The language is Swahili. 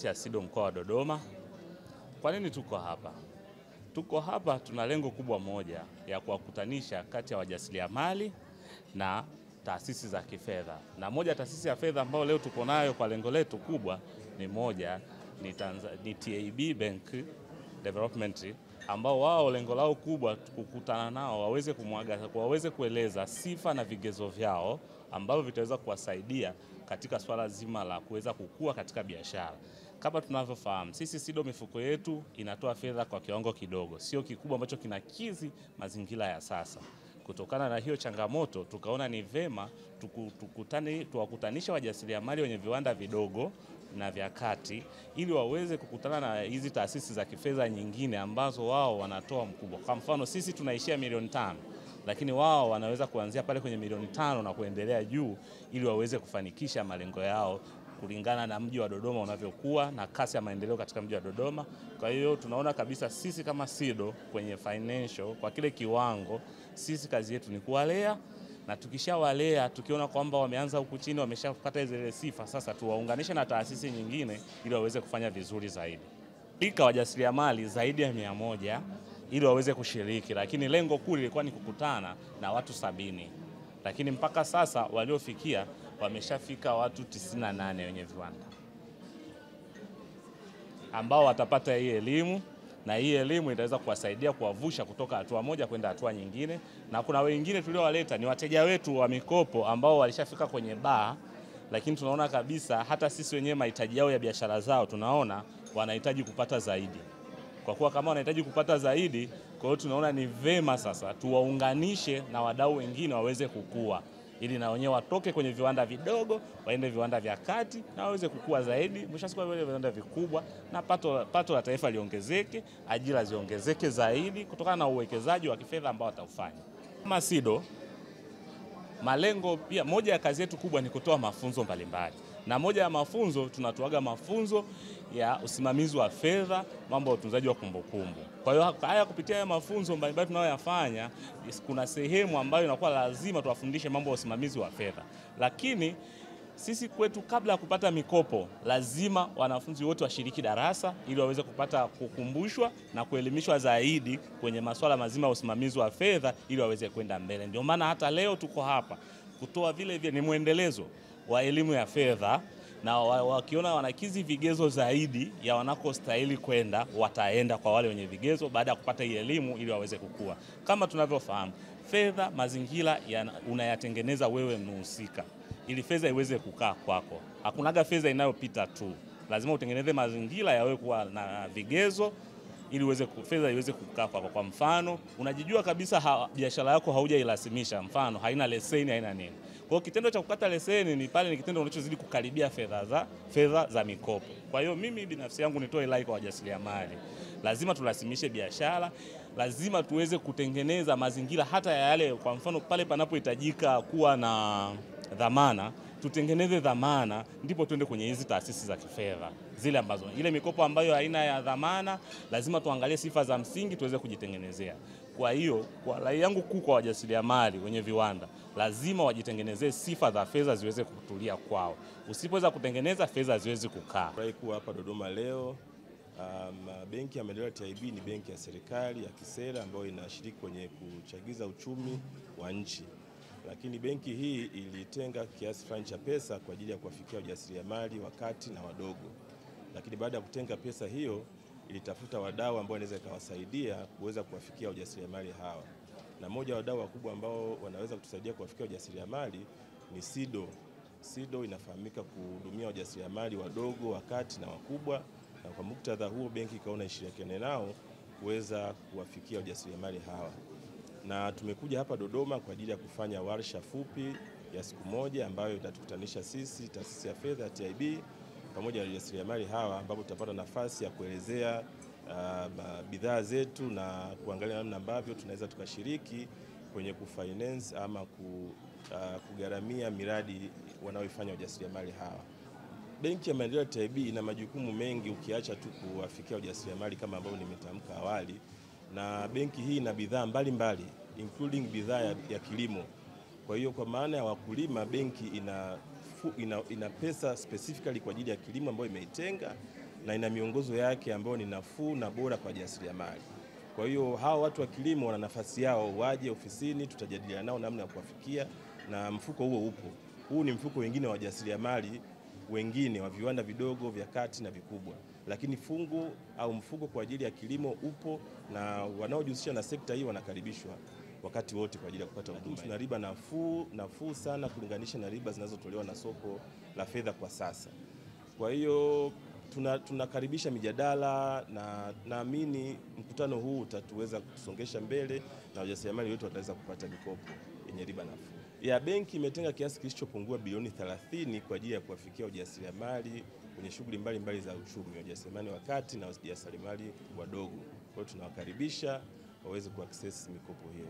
ofisi ya SIDO mkoa wa Dodoma. Kwa nini tuko hapa? Tuko hapa tuna lengo kubwa moja ya kuwakutanisha kati ya wajasiriamali na taasisi za kifedha. Na moja taasisi ya fedha ambayo leo tuko nayo kwa lengo letu kubwa ni TAB Bank Development, ambao wao lengo lao kubwa kukutana nao waweze kueleza sifa na vigezo vyao ambavyo vitaweza kuwasaidia katika swala zima la kuweza kukua katika biashara. Kama tunavyofahamu, sisi SIDO mifuko yetu inatoa fedha kwa kiwango kidogo, sio kikubwa ambacho kinakidhi mazingira ya sasa. Kutokana na hiyo changamoto, tukaona ni vema tuwakutanisha wajasiriamali wenye viwanda vidogo na vya kati ili waweze kukutana na hizi taasisi za kifedha nyingine ambazo wao wanatoa mkubwa. Kwa mfano sisi tunaishia milioni 5, lakini wao wanaweza kuanzia pale kwenye milioni 5 na kuendelea juu ili waweze kufanikisha malengo yao kulingana na mji wa Dodoma unavyokuwa na kasi ya maendeleo katika mji wa Dodoma. Kwa hiyo tunaona kabisa sisi kama SIDO kwenye financial kwa kile kiwango, sisi kazi yetu ni kuwalea, na tukishawalea tukiona kwamba wameanza huku chini wameshapata zile sifa, sasa tuwaunganishe na taasisi nyingine ili waweze kufanya vizuri zaidi. Ika wajasiriamali zaidi ya 100 ili waweze kushiriki, lakini lengo kuu lilikuwa ni kukutana na watu 70. Lakini mpaka sasa waliofikia wameshafika watu 98 wenye viwanda ambao watapata hii elimu, na hii elimu itaweza kuwasaidia kuwavusha kutoka hatua moja kwenda hatua nyingine. Na kuna wengine tuliowaleta ni wateja wetu wa mikopo ambao walishafika kwenye baa, lakini tunaona kabisa hata sisi wenyewe mahitaji yao ya biashara zao tunaona wanahitaji kupata zaidi. Kwa kuwa kama wanahitaji kupata zaidi, kwa hiyo tunaona ni vema sasa tuwaunganishe na wadau wengine waweze kukua, ili na wenyewe watoke kwenye viwanda vidogo waende viwanda vya kati na waweze kukua zaidi, mwisho siku wale viwanda vikubwa, na pato la taifa liongezeke, ajira ziongezeke zaidi kutokana na uwekezaji wa kifedha ambao wataufanya. Kama SIDO, malengo pia, moja ya kazi yetu kubwa ni kutoa mafunzo mbalimbali. Na moja ya mafunzo tunatoaga mafunzo ya usimamizi wa fedha, mambo ya utunzaji wa kumbukumbu. Kwa hiyo haya kupitia haya mafunzo mbalimbali tunayoyafanya, kuna sehemu ambayo inakuwa lazima tuwafundishe mambo ya usimamizi wa fedha. Lakini sisi kwetu kabla ya kupata mikopo, lazima wanafunzi wote washiriki darasa ili waweze kupata kukumbushwa na kuelimishwa zaidi kwenye masuala mazima ya usimamizi wa fedha ili waweze kwenda mbele. Ndio maana hata leo tuko hapa kutoa vile ni mwendelezo wa elimu ya fedha, na wakiona wanakidhi vigezo zaidi ya wanakostahili kwenda, wataenda kwa wale wenye vigezo baada ya kupata hii elimu ili waweze kukua. Kama tunavyofahamu, fedha, mazingira unayatengeneza wewe mhusika ili fedha iweze kukaa kwako. Hakunaga fedha inayopita tu. Lazima utengeneze mazingira ya wewe kuwa na vigezo ili fedha iweze kukaa kwako. Kwa mfano, unajijua kabisa biashara yako haujairasimisha, mfano haina leseni, haina nini. Kwa hiyo kitendo cha kukata leseni ni pale ni kitendo unachozidi kukaribia fedha za mikopo. Kwa hiyo mimi binafsi yangu nitoe rai kwa wajasiriamali. Lazima turasimishe biashara, lazima tuweze kutengeneza mazingira hata ya yale, kwa mfano pale panapohitajika kuwa na dhamana, tutengeneze dhamana, ndipo tuende kwenye hizi taasisi za kifedha. Zile ambazo ile mikopo ambayo haina ya dhamana, lazima tuangalie sifa za msingi tuweze kujitengenezea. Kwa hiyo kwa rai yangu kuu kwa wajasiriamali wenye viwanda, lazima wajitengenezee sifa za fedha ziweze kutulia kwao. Usipoweza kutengeneza, fedha ziwezi kukaa. Kuwa hapa Dodoma leo, benki ya maendeleo TAB ni benki ya serikali ya kisera ambayo inashiriki kwenye kuchagiza uchumi wa nchi. Lakini benki hii ilitenga kiasi fulani cha pesa kwa ajili ya kuwafikia wajasiriamali wakati na wadogo. Lakini baada ya kutenga pesa hiyo, ilitafuta wadau ambao wanaweza kuwasaidia kuweza kuwafikia wajasiriamali hawa. Na moja wa wadau wakubwa ambao wanaweza kutusaidia kuwafikia wajasiriamali ni SIDO. SIDO inafahamika kuhudumia wajasiriamali wadogo, wakati na wakubwa, na kwa muktadha huo benki ikaona ishirikiane nao kuweza kuwafikia wajasiriamali hawa. Na tumekuja hapa Dodoma kwa ajili ya kufanya warsha fupi ya siku moja ambayo itatukutanisha sisi taasisi ya fedha ya TAB pamoja na wajasiriamali hawa, ambapo tutapata nafasi ya kuelezea bidhaa zetu na kuangalia namna ambavyo tunaweza tukashiriki kwenye kufinance ama kugharamia miradi wanaoifanya wajasiriamali hawa. Benki ya maendeleo TAB ina majukumu mengi ukiacha tu kuwafikia wajasiriamali kama ambavyo nimetamka awali, na benki hii ina bidhaa mbalimbali including bidhaa ya kilimo. Kwa hiyo kwa maana ya wakulima, benki ina pesa specifically kwa ajili ya kilimo ambayo imeitenga, na ina miongozo yake ambayo ni nafuu na bora kwa wajasiriamali. Kwa hiyo hawa watu wa kilimo wana nafasi yao, waje ofisini, tutajadiliana nao namna ya kuwafikia, na mfuko huo upo. Huu ni mfuko wengine wa wajasiriamali wengine wa viwanda vidogo, vya kati na vikubwa, lakini fungu au mfuko kwa ajili ya kilimo upo, na wanaojihusisha na sekta hii wanakaribishwa wakati wote kwa ajili ya kupata huduma. Tuna riba nafuu sana kulinganisha na riba zinazotolewa na soko la fedha kwa sasa. Kwa hiyo tunakaribisha mijadala, na naamini mkutano huu utatuweza kusongesha mbele na wajasiriamali wetu wataweza kupata mikopo yenye riba nafuu. Ya benki imetenga kiasi kilichopungua bilioni 30 kwa ajili ya kuwafikia wajasiriamali kwenye shughuli mbalimbali za uchumi, wajasiriamali wa kati na wajasiriamali wadogo. Kwa hiyo tunawakaribisha waweze kuaccess mikopo hiyo.